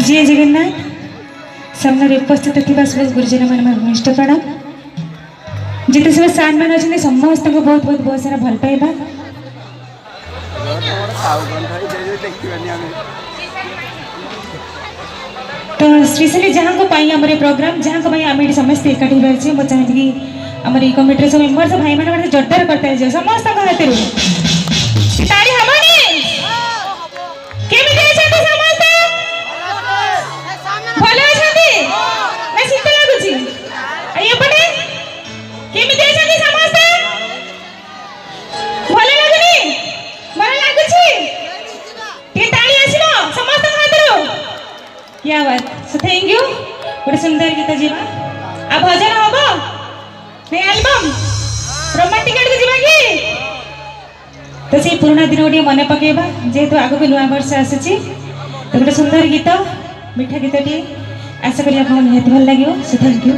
जय जगन्नाथ सामने उपस्थित थी सब गुरुजन मान घनिष्ठ प्रणाम जिते सब सार मान अच्छे समस्त को बहुत बहुत बहुत सारा भल पाइबा तो स्पेशली जहाँ को पाई आम प्रोग्राम जहाँ को आम समस्त एकाठी रही मुझे चाहिए कि आम कमिटी सब मेम्बर सब भाई मैंने जोरदार करते हैं समस्त हाथ क्या बात सो थैंक यू गोटे सुंदर गीत जीवा आ भजन हम नहीं एल्बम रोमांटिक आड़ जीवा कि तो से पुराना दिन गोटे मन पकेबा जेहेतु आगक नुआ वर्ष आसी तो गोटे सुंदर गीत मीठा गीत टे आशा करी आपको निहाती भल लगे सो थैंक यू